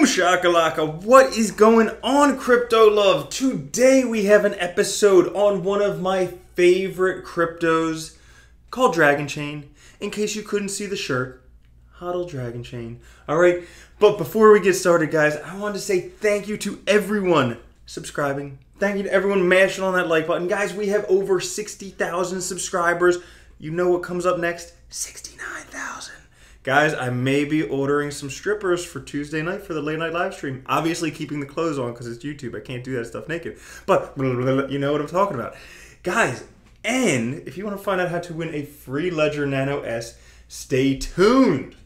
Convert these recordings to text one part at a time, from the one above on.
Shakalaka, what is going on, crypto love? Today we have an episode on one of my favorite cryptos called Dragonchain. In case you couldn't see the shirt, HODL Dragonchain. Alright, but before we get started, guys, I wanted to say thank you to everyone subscribing. Thank you to everyone mashing on that like button. Guys, we have over 60,000 subscribers. You know what comes up next? 69,000. Guys, I may be ordering some strippers for Tuesday night for the late night live stream. Obviously keeping the clothes on because it's YouTube. I can't do that stuff naked. But you know what I'm talking about. Guys, and if you want to find out how to win a free Ledger Nano S, stay tuned.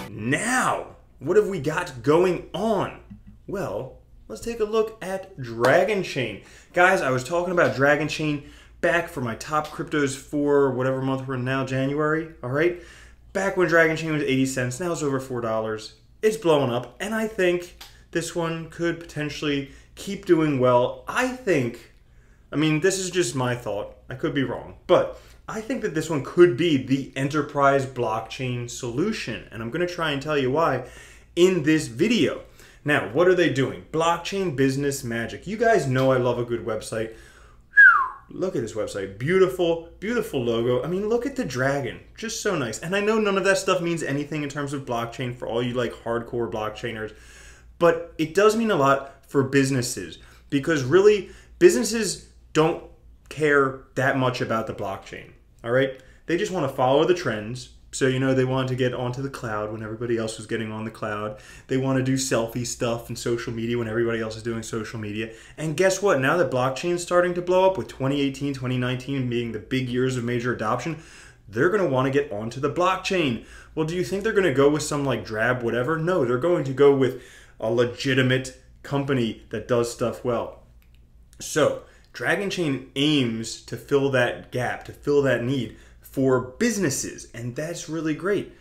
Now, what have we got going on? Well, let's take a look at Dragonchain. Guys, I was talking about Dragonchain back for my top cryptos for whatever month we're in now, January, all right? Back when Dragonchain was 80 cents, now it's over $4. It's blowing up, and I think this one could potentially keep doing well. I mean, this is just my thought. I could be wrong, but I think that this one could be the enterprise blockchain solution, and I'm gonna try and tell you why in this video. Now, what are they doing? Blockchain business magic. You guys know I love a good website. Look at this website. Beautiful, beautiful logo. I mean, look at the dragon. Just so nice. And I know none of that stuff means anything in terms of blockchain for all you like hardcore blockchainers, but it does mean a lot for businesses because really businesses don't care that much about the blockchain, all right? They just want to follow the trends. So, you know, they wanted to get onto the cloud when everybody else was getting on the cloud. They want to do selfie stuff and social media when everybody else is doing social media. And guess what? Now that blockchain is starting to blow up with 2018, 2019 being the big years of major adoption, they're going to want to get onto the blockchain. Well, do you think they're going to go with some like drab whatever? No, they're going to go with a legitimate company that does stuff well. So, Dragonchain aims to fill that gap, to fill that need for businesses, and that's really great.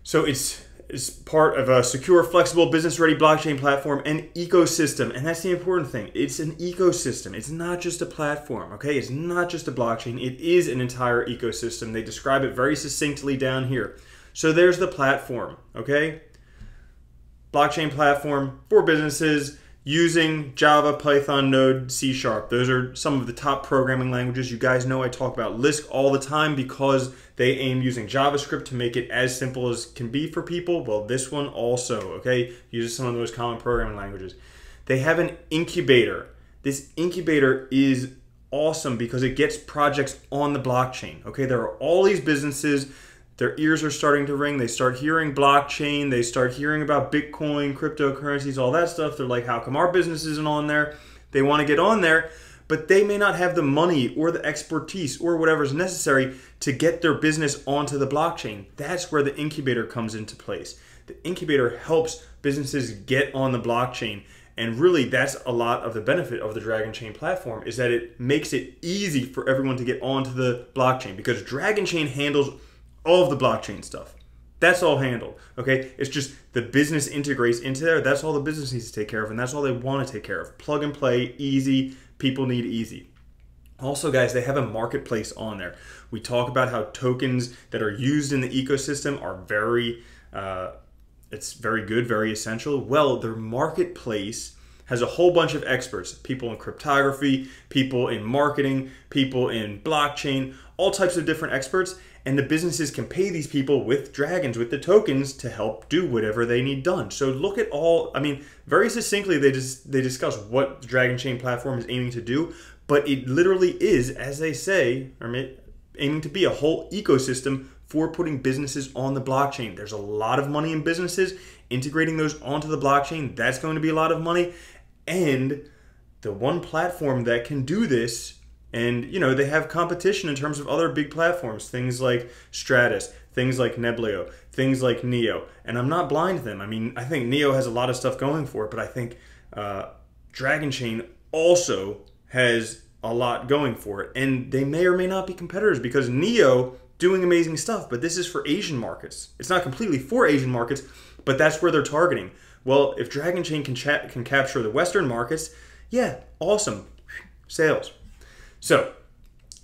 So it's part of a secure, flexible, business-ready blockchain platform and ecosystem, and that's the important thing. It's an ecosystem. It's not just a platform, okay? It's not just a blockchain. It is an entire ecosystem. They describe it very succinctly down here. So there's the platform, okay? Blockchain platform for businesses using Java, Python, Node, C#. Those are some of the top programming languages. You guys know I talk about Lisp all the time because they aim using JavaScript to make it as simple as can be for people. Well, this one also, okay, uses some of the most common programming languages. They have an incubator. This incubator is awesome because it gets projects on the blockchain, okay? There are all these businesses. Their ears are starting to ring. They start hearing blockchain. They start hearing about Bitcoin, cryptocurrencies, all that stuff. They're like, how come our business isn't on there? They want to get on there, but they may not have the money or the expertise or whatever is necessary to get their business onto the blockchain. That's where the incubator comes into place. The incubator helps businesses get on the blockchain. And really, that's a lot of the benefit of the Dragonchain platform is that it makes it easy for everyone to get onto the blockchain because Dragonchain handles all of the blockchain stuff. That's all handled, okay? It's just the business integrates into there. That's all the business needs to take care of, and that's all they want to take care of. Plug and play, easy. People need easy. Also, guys, they have a marketplace on there. We talk about how tokens that are used in the ecosystem are it's very good, very essential. Well, their marketplace has a whole bunch of experts, people in cryptography, people in marketing, people in blockchain, all types of different experts. And the businesses can pay these people with dragons, with the tokens, to help do whatever they need done. So look at all, I mean, very succinctly, they discuss what the Dragonchain platform is aiming to do, but it literally is, as they say, aiming to be a whole ecosystem for putting businesses on the blockchain. There's a lot of money in businesses. Integrating those onto the blockchain, that's going to be a lot of money. And the one platform that can do this, and, you know, they have competition in terms of other big platforms, things like Stratis, things like Neblio, things like Neo. And I'm not blind to them. I mean, I think Neo has a lot of stuff going for it, but I think Dragonchain also has a lot going for it. And they may or may not be competitors because Neo doing amazing stuff, but this is for Asian markets. It's not completely for Asian markets, but that's where they're targeting. Well, if Dragonchain can capture the Western markets, yeah, awesome. Sales. So,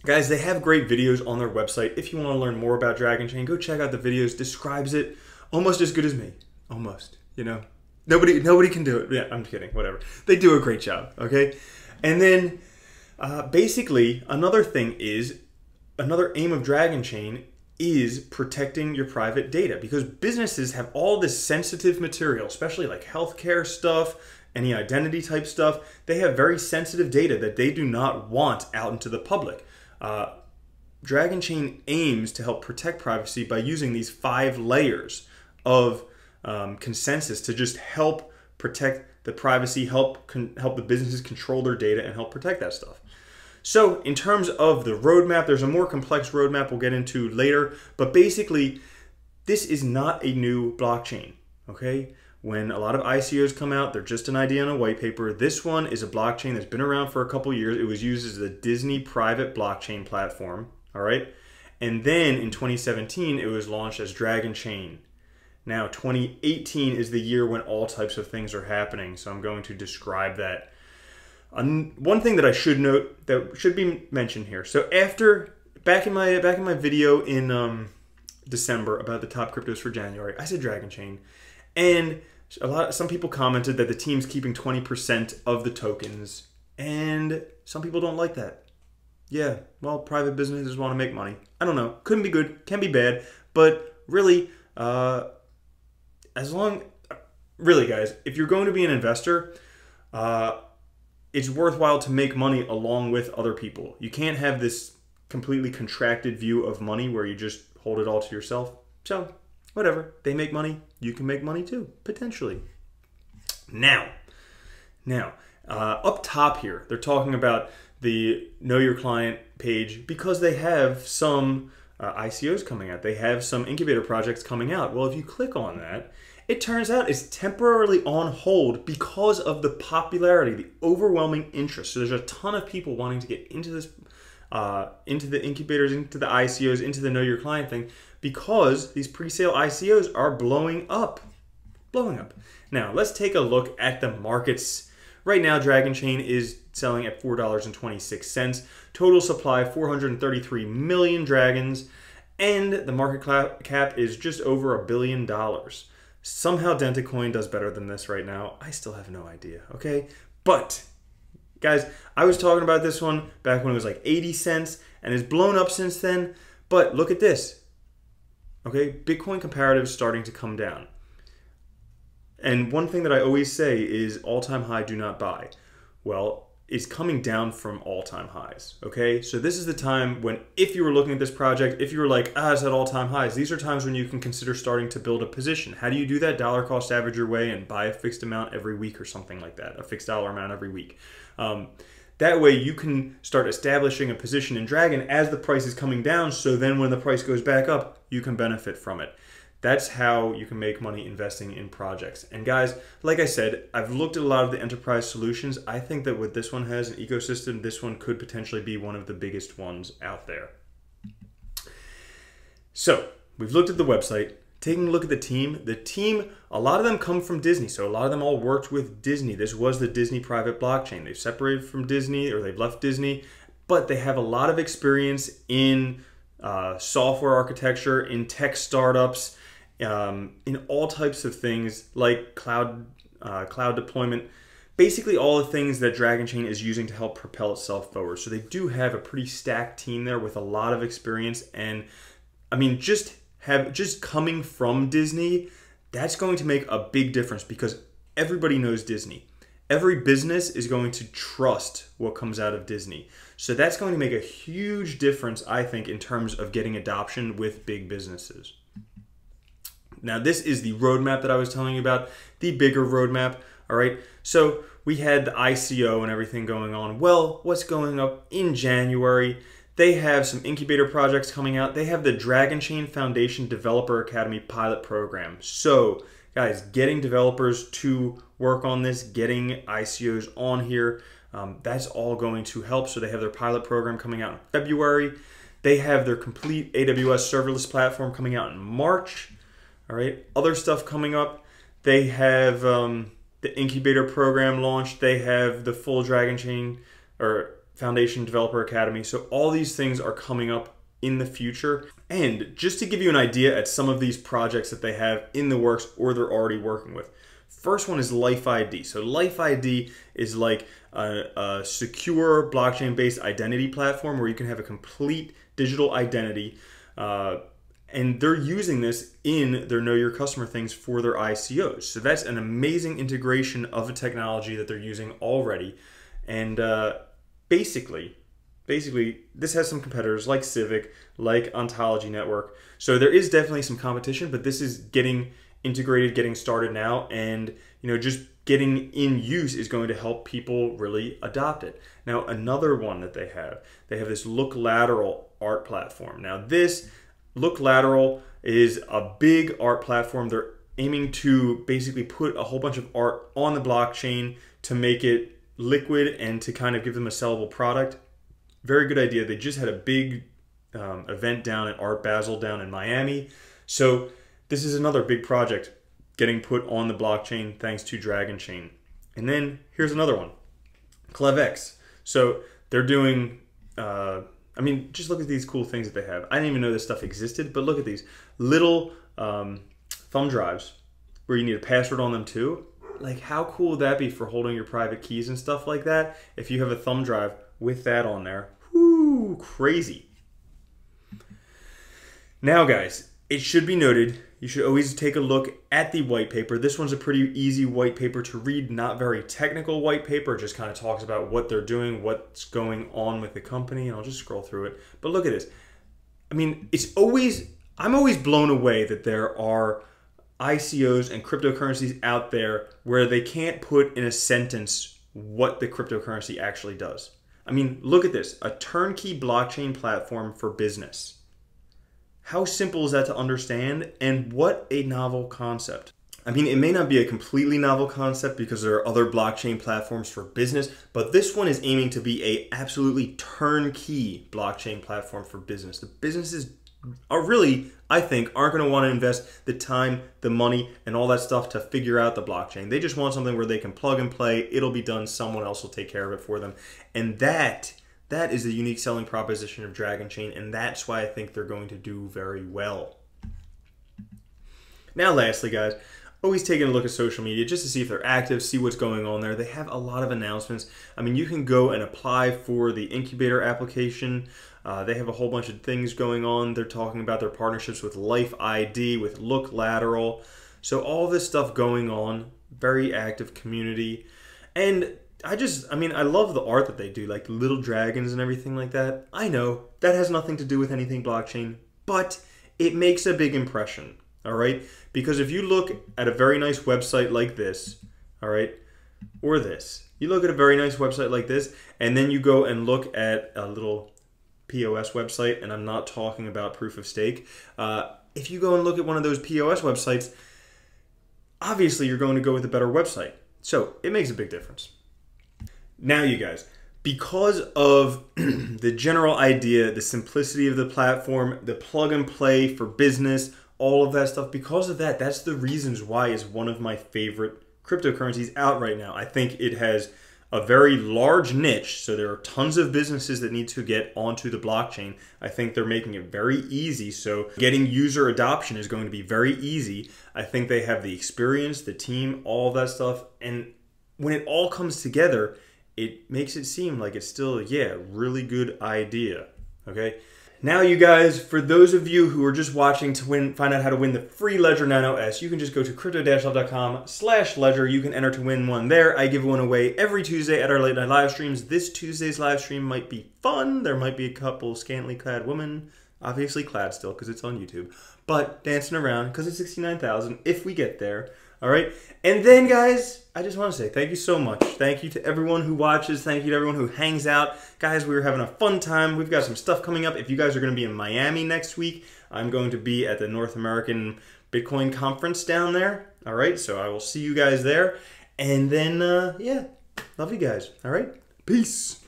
Guys, they have great videos on their website. If you want to learn more about Dragonchain, go check out the videos. Describes it almost as good as me. Almost, you know. Nobody can do it. Yeah, I'm kidding. Whatever. They do a great job, okay? And then basically another thing is, another aim of Dragonchain is protecting your private data, because businesses have all this sensitive material, especially like healthcare stuff, any identity type stuff. They have very sensitive data that they do not want out into the public. Dragonchain aims to help protect privacy by using these 5 layers of consensus to just help protect the privacy, help the businesses control their data, and help protect that stuff. So in terms of the roadmap, there's a more complex roadmap we'll get into later, but basically this is not a new blockchain, okay? When a lot of ICOs come out, they're just an idea on a white paper. This one is a blockchain that's been around for a couple years. It was used as the Disney private blockchain platform, all right? And then in 2017, it was launched as Dragonchain. Now, 2018 is the year when all types of things are happening, so I'm going to describe that. One thing that I should note that should be mentioned here. So back in my video in December about the top cryptos for January, I said Dragonchain, and some people commented that the team's keeping 20% of the tokens, and some people don't like that. Yeah, well, private businesses want to make money. I don't know. Couldn't be good, can be bad, but really, really, guys, if you're going to be an investor, it's worthwhile to make money along with other people. You can't have this completely contracted view of money where you just hold it all to yourself. So, whatever. They make money. You can make money too, potentially. Now, up top here, they're talking about the Know Your Client page because they have some ICOs coming out. They have some incubator projects coming out. Well, if you click on that, it turns out it's temporarily on hold because of the popularity, the overwhelming interest. So there's a ton of people wanting to get into this, into the incubators, into the ICOs, into the Know Your Client thing, because these pre-sale ICOs are blowing up. Now, let's take a look at the markets. Right now, Dragonchain is selling at $4.26. Total supply, 433 million dragons. And the market cap is just over $1 billion. Somehow Dentacoin does better than this right now. I still have no idea, okay? But, guys, I was talking about this one back when it was like 80 cents, and it's blown up since then. But look at this, okay? Bitcoin comparative is starting to come down. And one thing that I always say is all-time high, do not buy. Well, it's coming down from all-time highs, okay? So this is the time when, if you were looking at this project, if you were like, it's at all-time highs, these are times when you can consider starting to build a position. How do you do that? Dollar cost average your way and buy a fixed amount every week or something like that, a fixed dollar amount every week. That way you can start establishing a position in Dragon as the price is coming down, so then when the price goes back up, you can benefit from it. That's how you can make money investing in projects. And guys, like I said, I've looked at a lot of the enterprise solutions. I think that what this one has, an ecosystem, this one could potentially be one of the biggest ones out there. So we've looked at the website, taking a look at the team. The team, a lot of them come from Disney. So a lot of them all worked with Disney. This was the Disney private blockchain. They've separated from Disney, or they've left Disney, but they have a lot of experience in software architecture, in tech startups, in all types of things like cloud deployment, basically all the things that Dragonchain is using to help propel itself forward. So they do have a pretty stacked team there with a lot of experience. And I mean, just coming from Disney, that's going to make a big difference because everybody knows Disney. Every business is going to trust what comes out of Disney. So that's going to make a huge difference, I think, in terms of getting adoption with big businesses. Now, this is the roadmap that I was telling you about, the bigger roadmap, all right? So we had the ICO and everything going on. Well, what's going up in January? They have some incubator projects coming out. They have the Dragonchain Foundation Developer Academy pilot program. So, guys, getting developers to work on this, getting ICOs on here, that's all going to help. So they have their pilot program coming out in February. They have their complete AWS serverless platform coming out in March. All right, other stuff coming up. They have the incubator program launched. They have the full Dragonchain, or Foundation Developer Academy. So all these things are coming up in the future. And just to give you an idea at some of these projects that they have in the works or they're already working with. First one is Life ID. So Life ID is like a secure blockchain-based identity platform where you can have a complete digital identity. And they're using this in their Know Your Customer things for their ICOs. So that's an amazing integration of a technology that they're using already. And basically, this has some competitors like Civic, like Ontology Network. So there is definitely some competition, but this is getting integrated, getting started now, and just getting in use is going to help people really adopt it. Now, another one that they have this Look Lateral art platform. Now, this Look Lateral is a big art platform. They're aiming to basically put a whole bunch of art on the blockchain to make it liquid and to kind of give them a sellable product. Very good idea. They just had a big event down at Art Basel down in Miami. So this is another big project getting put on the blockchain thanks to Dragonchain. And then here's another one, ClevX. So they're doing, just look at these cool things that they have. I didn't even know this stuff existed, but look at these little thumb drives where you need a password on them too. Like, how cool would that be for holding your private keys and stuff like that? If you have a thumb drive with that on there, whoo, crazy. Now, guys, it should be noted, you should always take a look at the white paper. This one's a pretty easy white paper to read, not very technical white paper. It just kind of talks about what they're doing, what's going on with the company, and I'll just scroll through it. But look at this. I mean, I'm always blown away that there are ICOs and cryptocurrencies out there where they can't put in a sentence what the cryptocurrency actually does. I mean, look at this, a turnkey blockchain platform for business. How simple is that to understand, and what a novel concept. I mean, it may not be a completely novel concept because there are other blockchain platforms for business, but this one is aiming to be a absolutely turnkey blockchain platform for business. The businesses are really, I think, aren't going to want to invest the time, the money, and all that stuff to figure out the blockchain. They just want something where they can plug and play, it'll be done, someone else will take care of it for them. And that is the unique selling proposition of Dragonchain, and that's why I think they're going to do very well. Now, lastly, guys, always taking a look at social media just to see if they're active, see what's going on there. They have a lot of announcements. I mean, you can go and apply for the Incubator application. They have a whole bunch of things going on. They're talking about their partnerships with Life ID, with Look Lateral. So all this stuff going on, very active community. And I love the art that they do, like little dragons and everything like that. I know that has nothing to do with anything blockchain, but it makes a big impression, all right? Because if you look at a very nice website like this, all right, or this, you look at a very nice website like this, and then you go and look at a little POS website, and I'm not talking about proof of stake. If you go and look at one of those POS websites, obviously you're going to go with a better website. So it makes a big difference. Now, you guys, because of the general idea, the simplicity of the platform, the plug and play for business, all of that stuff, because of that, that's the reasons why it's one of my favorite cryptocurrencies out right now. I think it has a very large niche, so there are tons of businesses that need to get onto the blockchain. I think they're making it very easy, so getting user adoption is going to be very easy. I think they have the experience, the team, all of that stuff, and when it all comes together, it makes it seem like it's still, really good idea, okay? Now, you guys, for those of you who are just watching to find out how to win the free Ledger Nano S, you can just go to crypto-love.com/ledger. You can enter to win one there. I give one away every Tuesday at our late night live streams. This Tuesday's live stream might be fun. There might be a couple scantily clad women, obviously clad still because it's on YouTube, but dancing around because it's 69,000 if we get there. All right. And then, guys, I just want to say thank you so much. Thank you to everyone who watches. Thank you to everyone who hangs out. Guys, we were having a fun time. We've got some stuff coming up. If you guys are going to be in Miami next week, I'm going to be at the North American Bitcoin Conference down there. All right. So I will see you guys there. And then, love you guys. All right. Peace.